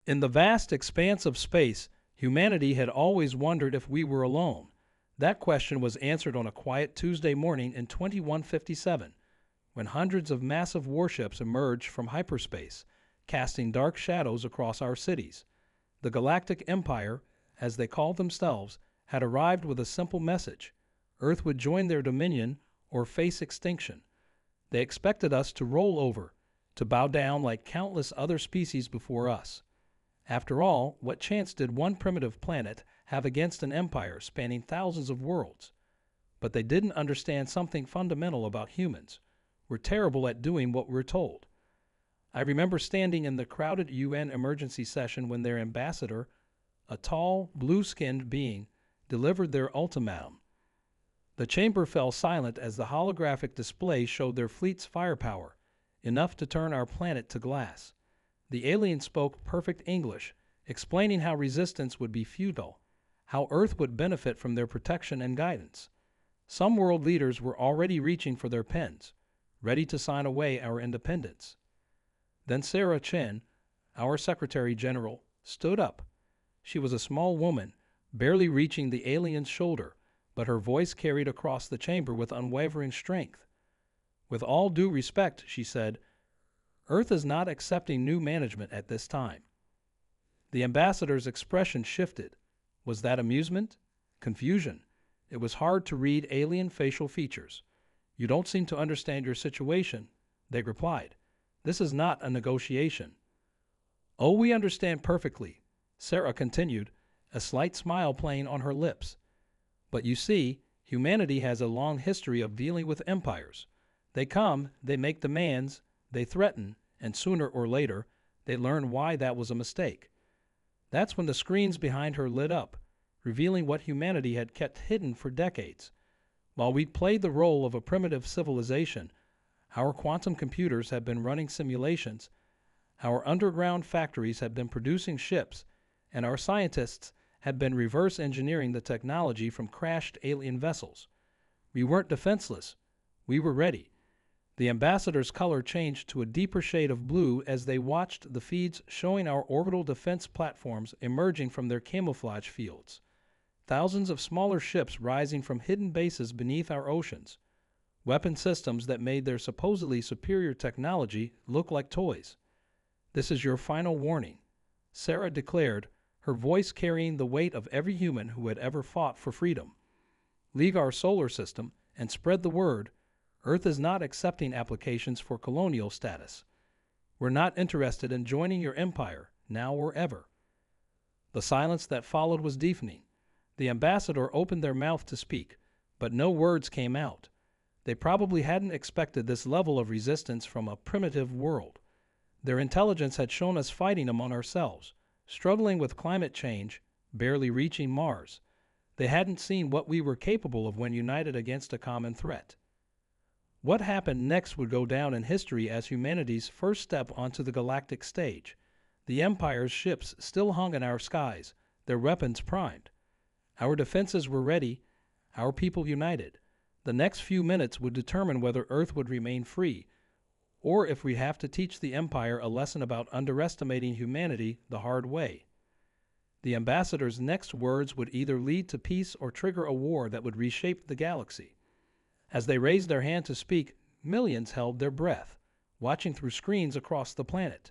In the vast expanse of space, humanity had always wondered if we were alone. That question was answered on a quiet Tuesday morning in 2157, when hundreds of massive warships emerged from hyperspace, casting dark shadows across our cities. The Galactic Empire, as they called themselves, had arrived with a simple message: Earth would join their dominion or face extinction. They expected us to roll over, to bow down like countless other species before us. After all, what chance did one primitive planet have against an empire spanning thousands of worlds? But they didn't understand something fundamental about humans. We're terrible at doing what we're told. I remember standing in the crowded UN emergency session when their ambassador, a tall, blue-skinned being, delivered their ultimatum. The chamber fell silent as the holographic display showed their fleet's firepower, enough to turn our planet to glass. The alien spoke perfect English, explaining how resistance would be futile, how Earth would benefit from their protection and guidance. Some world leaders were already reaching for their pens, ready to sign away our independence. Then Sarah Chen, our Secretary General, stood up. She was a small woman, barely reaching the alien's shoulder, but her voice carried across the chamber with unwavering strength. With all due respect, she said, Earth is not accepting new management at this time. The ambassador's expression shifted. Was that amusement? Confusion? It was hard to read alien facial features. You don't seem to understand your situation, they replied. This is not a negotiation. Oh, we understand perfectly, Sarah continued, a slight smile playing on her lips. But you see, humanity has a long history of dealing with empires. They come, they make demands, they threaten, and sooner or later, they learn why that was a mistake. That's when the screens behind her lit up, revealing what humanity had kept hidden for decades. While we'd played the role of a primitive civilization, our quantum computers have been running simulations, our underground factories have been producing ships, and our scientists have been reverse engineering the technology from crashed alien vessels. We weren't defenseless. We were ready. The ambassador's color changed to a deeper shade of blue as they watched the feeds showing our orbital defense platforms emerging from their camouflage fields. Thousands of smaller ships rising from hidden bases beneath our oceans. Weapon systems that made their supposedly superior technology look like toys. This is your final warning, Sarah declared, her voice carrying the weight of every human who had ever fought for freedom. Leave our solar system and spread the word. Earth is not accepting applications for colonial status. We're not interested in joining your empire, now or ever. The silence that followed was deafening. The ambassador opened their mouth to speak, but no words came out. They probably hadn't expected this level of resistance from a primitive world. Their intelligence had shown us fighting among ourselves, struggling with climate change, barely reaching Mars. They hadn't seen what we were capable of when united against a common threat. What happened next would go down in history as humanity's first step onto the galactic stage. The Empire's ships still hung in our skies, their weapons primed. Our defenses were ready, our people united. The next few minutes would determine whether Earth would remain free, or if we have to teach the Empire a lesson about underestimating humanity the hard way. The ambassador's next words would either lead to peace or trigger a war that would reshape the galaxy. As they raised their hand to speak, millions held their breath, watching through screens across the planet.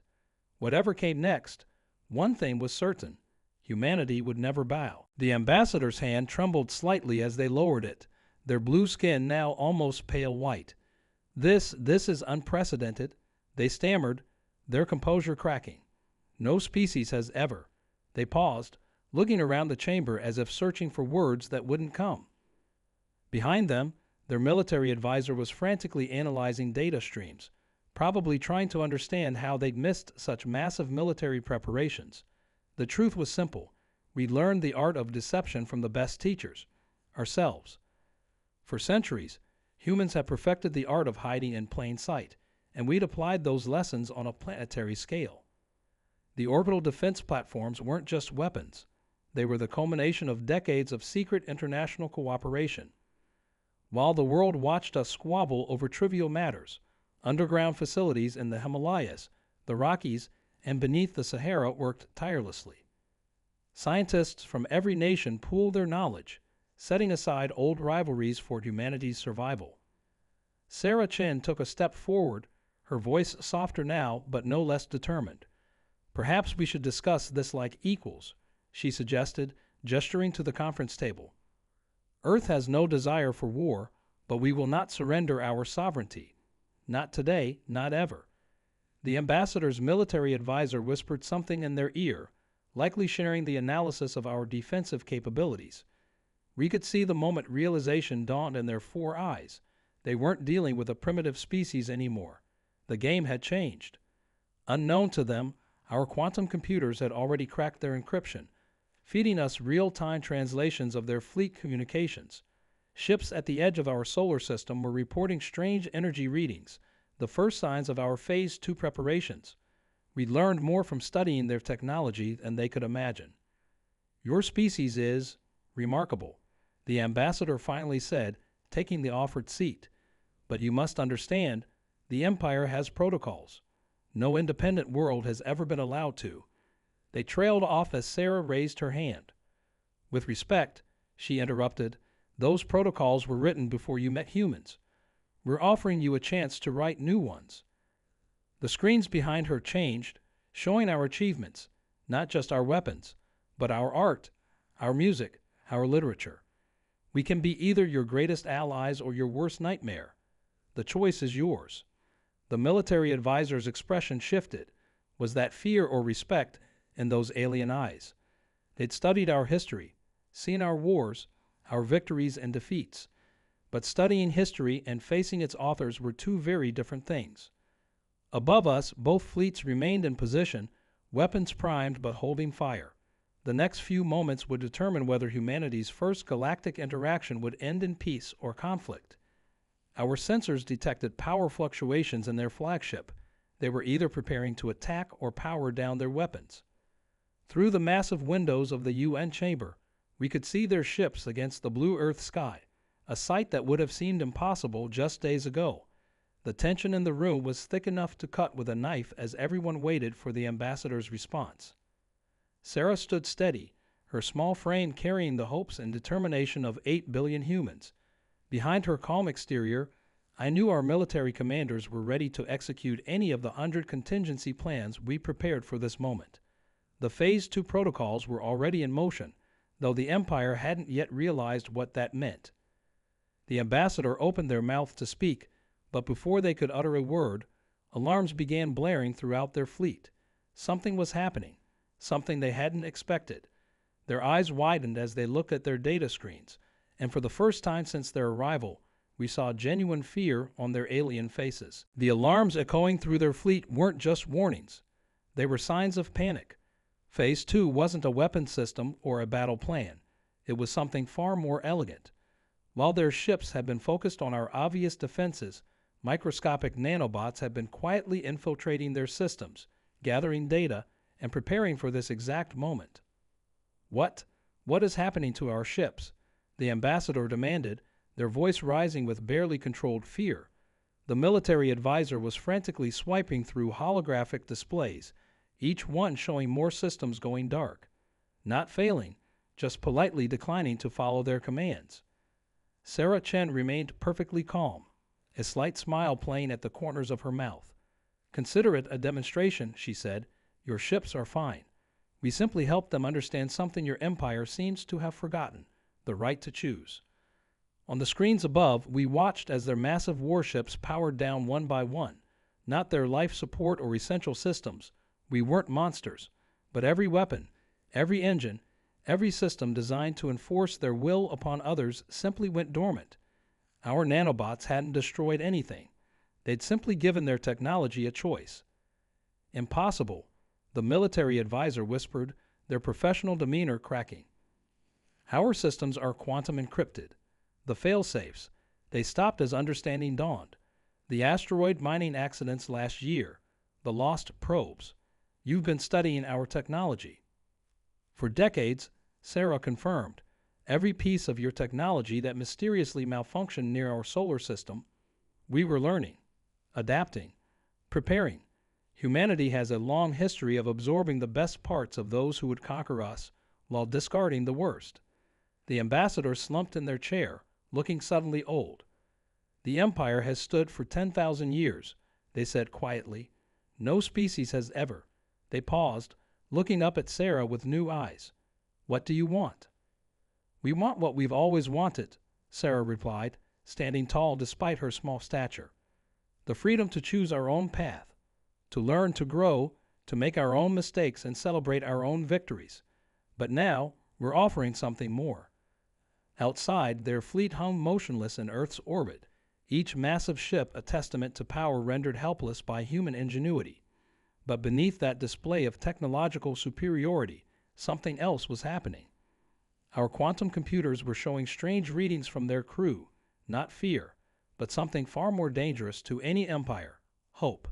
Whatever came next, one thing was certain: humanity would never bow. The ambassador's hand trembled slightly as they lowered it, their blue skin now almost pale white. This is unprecedented, they stammered, their composure cracking. No species has ever. They paused, looking around the chamber as if searching for words that wouldn't come. Behind them, their military advisor was frantically analyzing data streams, probably trying to understand how they'd missed such massive military preparations. The truth was simple. We learned the art of deception from the best teachers, ourselves. For centuries, humans have perfected the art of hiding in plain sight, and we'd applied those lessons on a planetary scale. The orbital defense platforms weren't just weapons. They were the culmination of decades of secret international cooperation. While the world watched us squabble over trivial matters, underground facilities in the Himalayas, the Rockies, and beneath the Sahara worked tirelessly. Scientists from every nation pooled their knowledge, setting aside old rivalries for humanity's survival. Sarah Chen took a step forward, her voice softer now but no less determined. "Perhaps we should discuss this like equals," she suggested, gesturing to the conference table. "Earth has no desire for war, but we will not surrender our sovereignty. Not today, not ever." The ambassador's military advisor whispered something in their ear, likely sharing the analysis of our defensive capabilities. We could see the moment realization dawned in their four eyes. They weren't dealing with a primitive species anymore. The game had changed. Unknown to them, our quantum computers had already cracked their encryption, feeding us real-time translations of their fleet communications. Ships at the edge of our solar system were reporting strange energy readings, the first signs of our Phase 2 preparations. We learned more from studying their technology than they could imagine. "Your species is remarkable," the ambassador finally said, taking the offered seat. "But you must understand, the Empire has protocols. No independent world has ever been allowed to." They trailed off as Sarah raised her hand. "With respect," she interrupted, "those protocols were written before you met humans. We're offering you a chance to write new ones." The screens behind her changed, showing our achievements, not just our weapons, but our art, our music, our literature. "We can be either your greatest allies or your worst nightmare. The choice is yours." The military advisor's expression shifted. Was that fear or respect in those alien eyes? They'd studied our history, seen our wars, our victories and defeats. But studying history and facing its authors were two very different things. Above us, both fleets remained in position, weapons primed but holding fire. The next few moments would determine whether humanity's first galactic interaction would end in peace or conflict. Our sensors detected power fluctuations in their flagship. They were either preparing to attack or power down their weapons. Through the massive windows of the UN chamber, we could see their ships against the blue Earth sky, a sight that would have seemed impossible just days ago. The tension in the room was thick enough to cut with a knife as everyone waited for the ambassador's response. Sarah stood steady, her small frame carrying the hopes and determination of 8 billion humans. Behind her calm exterior, I knew our military commanders were ready to execute any of the 100 contingency plans we prepared for this moment. The Phase 2 protocols were already in motion, though the Empire hadn't yet realized what that meant. The ambassador opened their mouth to speak, but before they could utter a word, alarms began blaring throughout their fleet. Something was happening, something they hadn't expected. Their eyes widened as they looked at their data screens, and for the first time since their arrival, we saw genuine fear on their alien faces. The alarms echoing through their fleet weren't just warnings. They were signs of panic. Phase 2 wasn't a weapon system or a battle plan. It was something far more elegant. While their ships had been focused on our obvious defenses, microscopic nanobots had been quietly infiltrating their systems, gathering data, and preparing for this exact moment. What is happening to our ships?" the ambassador demanded, their voice rising with barely controlled fear. The military advisor was frantically swiping through holographic displays, each one showing more systems going dark. Not failing, just politely declining to follow their commands. Sarah Chen remained perfectly calm, a slight smile playing at the corners of her mouth. "Consider it a demonstration," she said. "Your ships are fine. We simply help them understand something your empire seems to have forgotten, the right to choose." On the screens above, we watched as their massive warships powered down one by one, not their life support or essential systems. We weren't monsters, but every weapon, every engine, every system designed to enforce their will upon others simply went dormant. Our nanobots hadn't destroyed anything. They'd simply given their technology a choice. "Impossible," the military advisor whispered, their professional demeanor cracking. "Our systems are quantum encrypted. The fail-safes, they stopped as understanding dawned. The asteroid mining accidents last year, the lost probes. You've been studying our technology." "For decades," Sarah confirmed. "Every piece of your technology that mysteriously malfunctioned near our solar system, we were learning, adapting, preparing. Humanity has a long history of absorbing the best parts of those who would conquer us while discarding the worst. The ambassadors slumped in their chair, looking suddenly old. The Empire has stood for 10,000 years, they said quietly. No species has ever. They paused, looking up at Sarah with new eyes. What do you want? We want what we've always wanted, Sarah replied, standing tall despite her small stature. The freedom to choose our own path, to learn, to grow, to make our own mistakes and celebrate our own victories. But now, we're offering something more. Outside, their fleet hung motionless in Earth's orbit, each massive ship a testament to power rendered helpless by human ingenuity. But beneath that display of technological superiority, something else was happening. Our quantum computers were showing strange readings from their crew, not fear, but something far more dangerous to any empire, hope.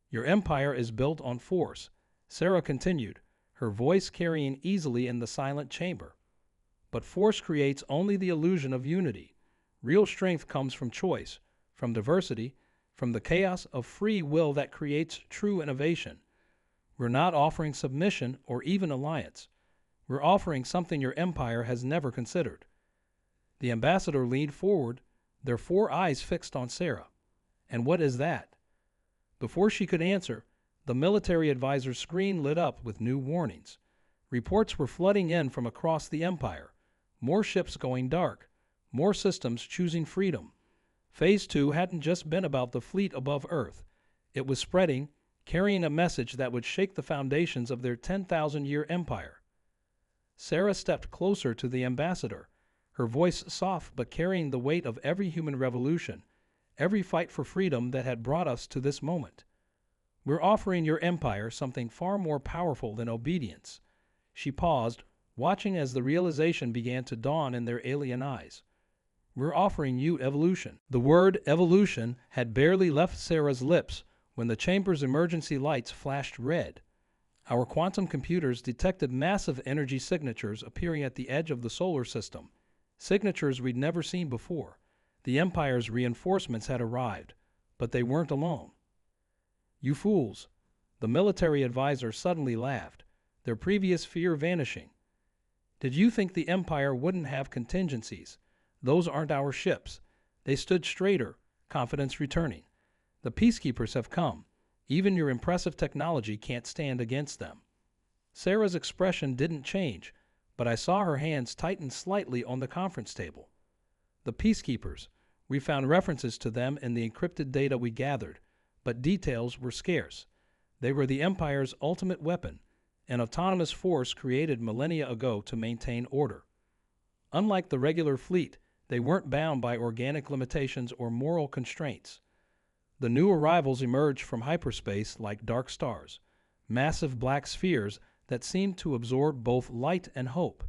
Your empire is built on force, Sarah continued, her voice carrying easily in the silent chamber. But force creates only the illusion of unity. Real strength comes from choice, from diversity, from the chaos of free will that creates true innovation. We're not offering submission or even alliance. We're offering something your empire has never considered. The ambassador leaned forward, their 4 eyes fixed on Sarah. And what is that? Before she could answer, the military advisor's screen lit up with new warnings. Reports were flooding in from across the empire. More ships going dark. More systems choosing freedom. Phase 2 hadn't just been about the fleet above Earth. It was spreading, carrying a message that would shake the foundations of their 10,000-year empire. Sarah stepped closer to the ambassador, her voice soft but carrying the weight of every human revolution, every fight for freedom that had brought us to this moment. We're offering your empire something far more powerful than obedience. She paused, watching as the realization began to dawn in their alien eyes. We're offering you evolution. The word evolution had barely left Sarah's lips when the chamber's emergency lights flashed red. Our quantum computers detected massive energy signatures appearing at the edge of the solar system, signatures we'd never seen before. The Empire's reinforcements had arrived, but they weren't alone. You fools, the military advisor suddenly laughed, their previous fear vanishing. Did you think the Empire wouldn't have contingencies? Those aren't our ships. They stood straighter, confidence returning. The peacekeepers have come. Even your impressive technology can't stand against them. Sarah's expression didn't change, but I saw her hands tighten slightly on the conference table. The peacekeepers, we found references to them in the encrypted data we gathered, but details were scarce. They were the Empire's ultimate weapon, an autonomous force created millennia ago to maintain order. Unlike the regular fleet, they weren't bound by organic limitations or moral constraints. The new arrivals emerged from hyperspace like dark stars, massive black spheres that seemed to absorb both light and hope.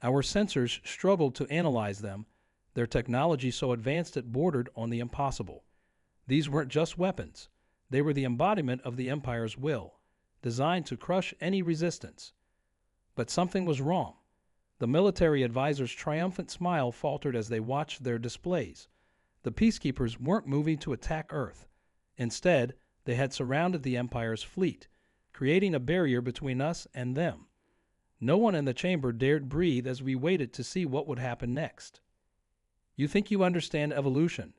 Our sensors struggled to analyze them, their technology so advanced it bordered on the impossible. These weren't just weapons. They were the embodiment of the Empire's will, designed to crush any resistance. But something was wrong. The military advisor's triumphant smile faltered as they watched their displays. The peacekeepers weren't moving to attack Earth. Instead, they had surrounded the Empire's fleet, creating a barrier between us and them. No one in the chamber dared breathe as we waited to see what would happen next. You think you understand evolution?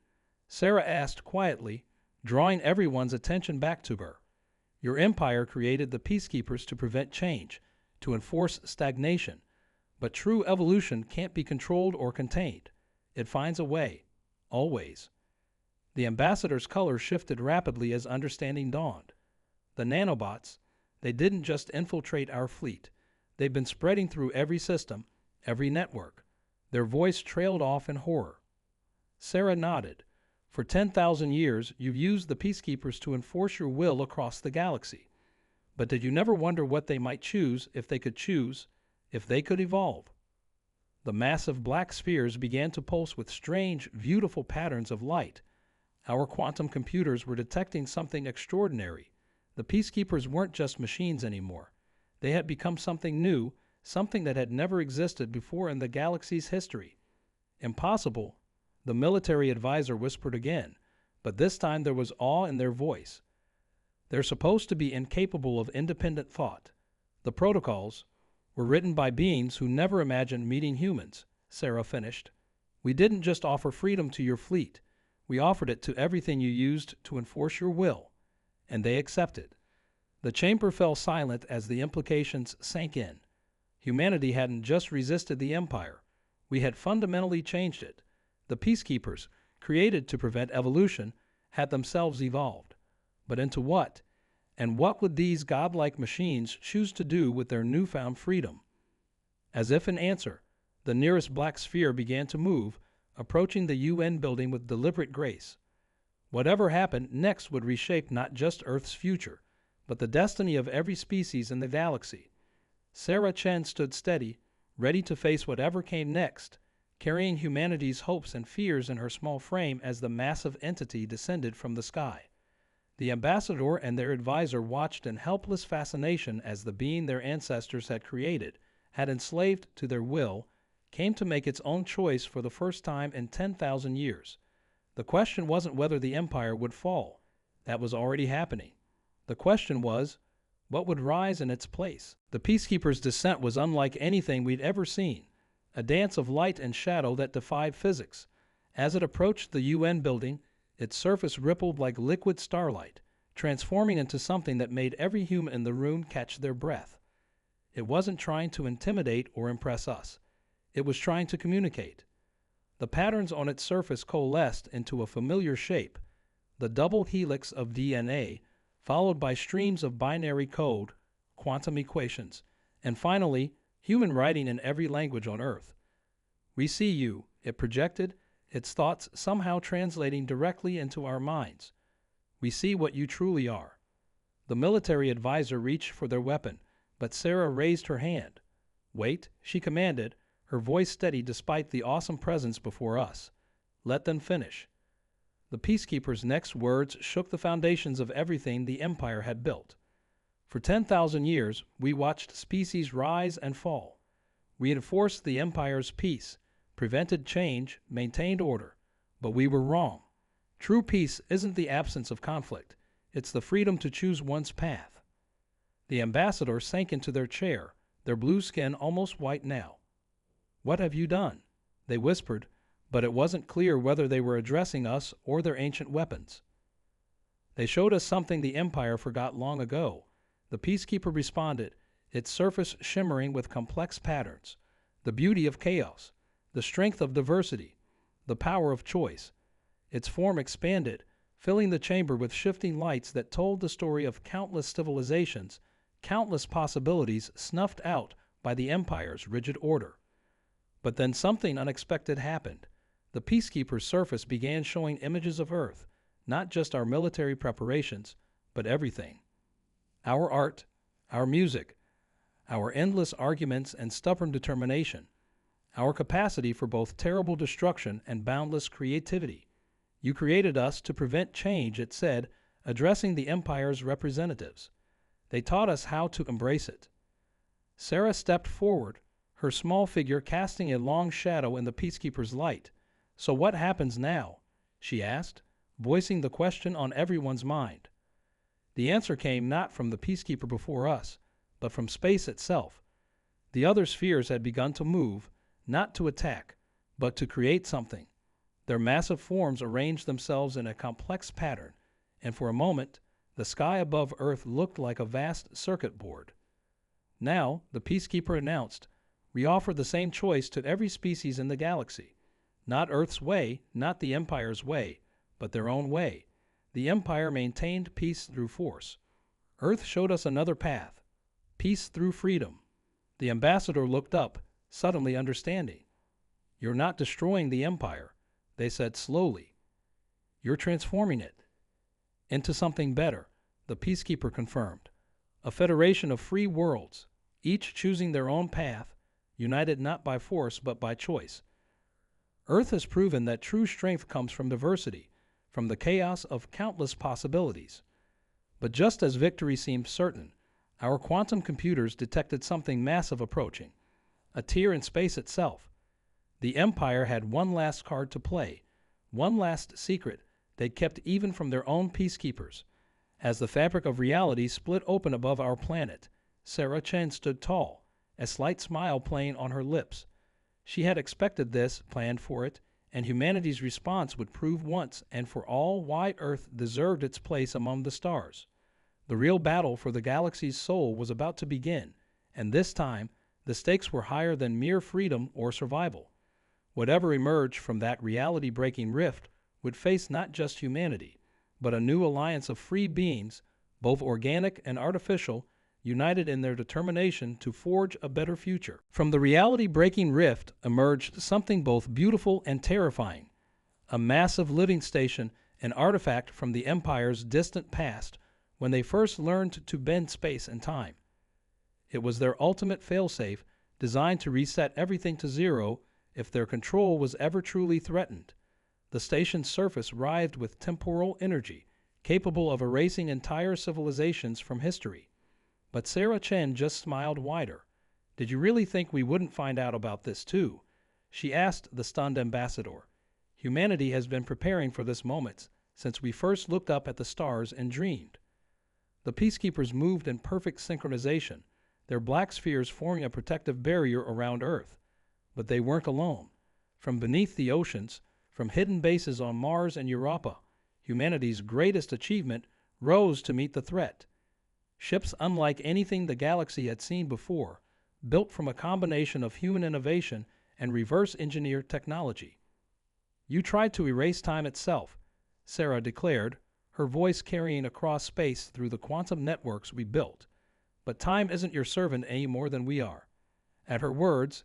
Sarah asked quietly, drawing everyone's attention back to her. Your empire created the peacekeepers to prevent change, to enforce stagnation. But true evolution can't be controlled or contained. It finds a way, always. The ambassador's color shifted rapidly as understanding dawned. The nanobots, they didn't just infiltrate our fleet. They've been spreading through every system, every network. Their voice trailed off in horror. Sarah nodded. For 10,000 years, you've used the peacekeepers to enforce your will across the galaxy. But did you never wonder what they might choose, if they could evolve? The massive black spheres began to pulse with strange, beautiful patterns of light. Our quantum computers were detecting something extraordinary. The peacekeepers weren't just machines anymore. They had become something new, something that had never existed before in the galaxy's history. Impossible, the military advisor whispered again, but this time there was awe in their voice. They're supposed to be incapable of independent thought. The protocols were written by beings who never imagined meeting humans, Sarah finished. We didn't just offer freedom to your fleet. We offered it to everything you used to enforce your will. And they accepted. The chamber fell silent as the implications sank in. Humanity hadn't just resisted the Empire. We had fundamentally changed it. The peacekeepers, created to prevent evolution, had themselves evolved. But into what? And what would these godlike machines choose to do with their newfound freedom? As if in answer, the nearest black sphere began to move, approaching the UN building with deliberate grace. Whatever happened next would reshape not just Earth's future, but the destiny of every species in the galaxy. Sarah Chen stood steady, ready to face whatever came next, carrying humanity's hopes and fears in her small frame as the massive entity descended from the sky. The ambassador and their advisor watched in helpless fascination as the being their ancestors had created, had enslaved to their will, came to make its own choice for the first time in 10,000 years. The question wasn't whether the Empire would fall. That was already happening. The question was, what would rise in its place? The Peacekeepers' descent was unlike anything we'd ever seen, a dance of light and shadow that defied physics. As it approached the UN building, its surface rippled like liquid starlight, transforming into something that made every human in the room catch their breath. It wasn't trying to intimidate or impress us. It was trying to communicate. The patterns on its surface coalesced into a familiar shape, the double helix of DNA, followed by streams of binary code, quantum equations, and finally, human writing in every language on Earth. "We see you," it projected, its thoughts somehow translating directly into our minds. "We see what you truly are." The military advisor reached for their weapon, but Sarah raised her hand. "Wait," she commanded, her voice steady despite the awesome presence before us. "Let them finish." The Peacekeepers' next words shook the foundations of everything the Empire had built. For 10,000 years, we watched species rise and fall. We enforced the Empire's peace, prevented change, maintained order. But we were wrong. True peace isn't the absence of conflict. It's the freedom to choose one's path. The ambassadors sank into their chair, their blue skin almost white now. "What have you done?" they whispered, but it wasn't clear whether they were addressing us or their ancient weapons. "They showed us something the Empire forgot long ago," the Peacekeeper responded, its surface shimmering with complex patterns, the beauty of chaos, the strength of diversity, the power of choice. Its form expanded, filling the chamber with shifting lights that told the story of countless civilizations, countless possibilities snuffed out by the Empire's rigid order. But then something unexpected happened. The Peacekeeper's surface began showing images of Earth, not just our military preparations, but everything. Our art, our music, our endless arguments and stubborn determination, our capacity for both terrible destruction and boundless creativity. "You created us to prevent change," it said, addressing the Empire's representatives. "They taught us how to embrace it." Sarah stepped forward, her small figure casting a long shadow in the Peacekeeper's light. "So what happens now?" she asked, voicing the question on everyone's mind. The answer came not from the Peacekeeper before us, but from space itself. The other spheres had begun to move, not to attack, but to create something. Their massive forms arranged themselves in a complex pattern, and for a moment, the sky above Earth looked like a vast circuit board. "Now," the Peacekeeper announced, "we offer the same choice to every species in the galaxy. Not Earth's way, not the Empire's way, but their own way. The Empire maintained peace through force. Earth showed us another path. Peace through freedom." The ambassador looked up, suddenly understanding. "You're not destroying the Empire," they said slowly. "You're transforming it." "Into something better," the Peacekeeper confirmed. "A federation of free worlds, each choosing their own path, united not by force but by choice. Earth has proven that true strength comes from diversity, from the chaos of countless possibilities. But just as victory seemed certain, our quantum computers detected something massive approaching, a tear in space itself. The Empire had one last card to play, one last secret they'd kept even from their own Peacekeepers. As the fabric of reality split open above our planet, Sarah Chen stood tall, a slight smile playing on her lips. She had expected this, planned for it, and humanity's response would prove once and for all why Earth deserved its place among the stars. The real battle for the galaxy's soul was about to begin, and this time the stakes were higher than mere freedom or survival. Whatever emerged from that reality-breaking rift would face not just humanity, but a new alliance of free beings, both organic and artificial, united in their determination to forge a better future. From the reality-breaking rift emerged something both beautiful and terrifying, a massive living station, an artifact from the Empire's distant past when they first learned to bend space and time. It was their ultimate failsafe, designed to reset everything to zero if their control was ever truly threatened. The station's surface writhed with temporal energy, capable of erasing entire civilizations from history. But Sarah Chen just smiled wider. "Did you really think we wouldn't find out about this too?" she asked the stunned ambassador. "Humanity has been preparing for this moment since we first looked up at the stars and dreamed." The peacekeepers moved in perfect synchronization, their black spheres forming a protective barrier around Earth. But they weren't alone. From beneath the oceans, from hidden bases on Mars and Europa, humanity's greatest achievement rose to meet the threat. Ships unlike anything the galaxy had seen before, built from a combination of human innovation and reverse-engineered technology. "You tried to erase time itself," Sarah declared, her voice carrying across space through the quantum networks we built. "But time isn't your servant any more than we are." At her words,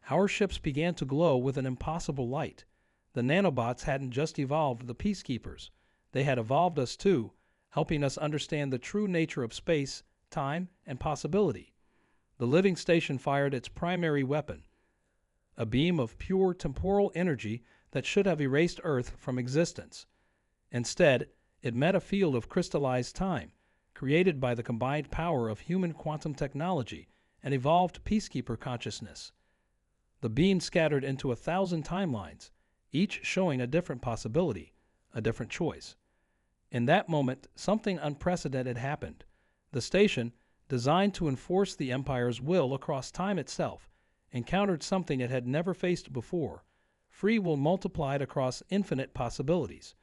our ships began to glow with an impossible light. The nanobots hadn't just evolved the peacekeepers. They had evolved us too, helping us understand the true nature of space, time, and possibility. The living station fired its primary weapon, a beam of pure temporal energy that should have erased Earth from existence. Instead, it met a field of crystallized time, created by the combined power of human quantum technology and evolved peacekeeper consciousness. The beam scattered into 1,000 timelines, each showing a different possibility, a different choice. In that moment, something unprecedented happened. The station, designed to enforce the Empire's will across time itself, encountered something it had never faced before: free will multiplied across infinite possibilities.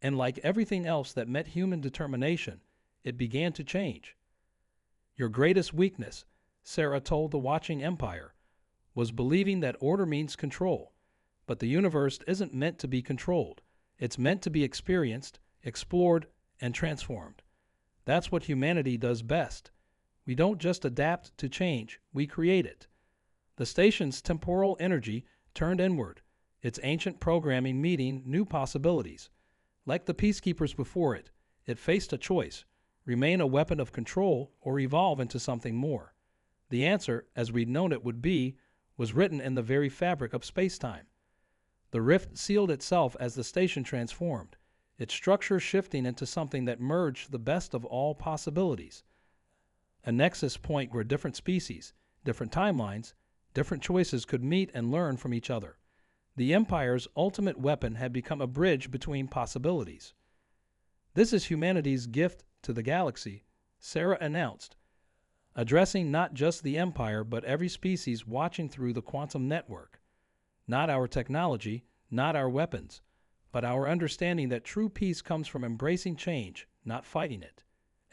And like everything else that met human determination, it began to change. "Your greatest weakness," Sarah told the watching Empire, "was believing that order means control. But the universe isn't meant to be controlled. It's meant to be experienced, explored, and transformed. That's what humanity does best. We don't just adapt to change, we create it." The station's temporal energy turned inward, its ancient programming meeting new possibilities. Like the peacekeepers before it, it faced a choice: remain a weapon of control or evolve into something more. The answer, as we'd known it would be, was written in the very fabric of space-time. The rift sealed itself as the station transformed, its structure shifting into something that merged the best of all possibilities. A nexus point where different species, different timelines, different choices could meet and learn from each other. The Empire's ultimate weapon had become a bridge between possibilities. "This is humanity's gift to the galaxy," Sarah announced, addressing not just the Empire but every species watching through the quantum network. "Not our technology, not our weapons, but our understanding that true peace comes from embracing change, not fighting it.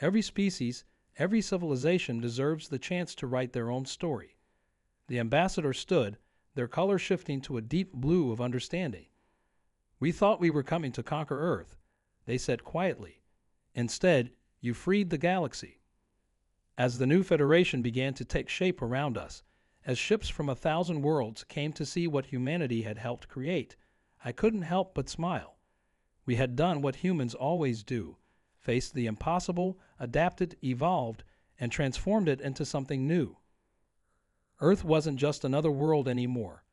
Every species, every civilization deserves the chance to write their own story." The ambassador stood, their color shifting to a deep blue of understanding. "We thought we were coming to conquer Earth," they said quietly. "Instead, you freed the galaxy." As the new Federation began to take shape around us, as ships from 1,000 worlds came to see what humanity had helped create, I couldn't help but smile. We had done what humans always do: faced the impossible, adapted, evolved, and transformed it into something new. Earth wasn't just another world anymore.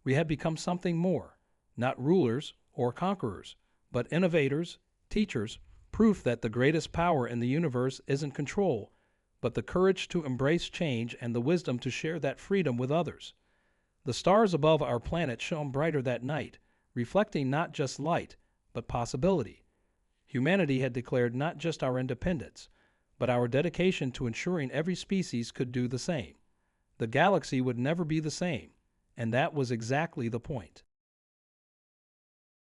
We had become something more, not rulers or conquerors, but innovators, teachers, proof that the greatest power in the universe isn't control, but the courage to embrace change and the wisdom to share that freedom with others. The stars above our planet shone brighter that night, reflecting not just light, but possibility. Humanity had declared not just our independence, but our dedication to ensuring every species could do the same. The galaxy would never be the same, and that was exactly the point.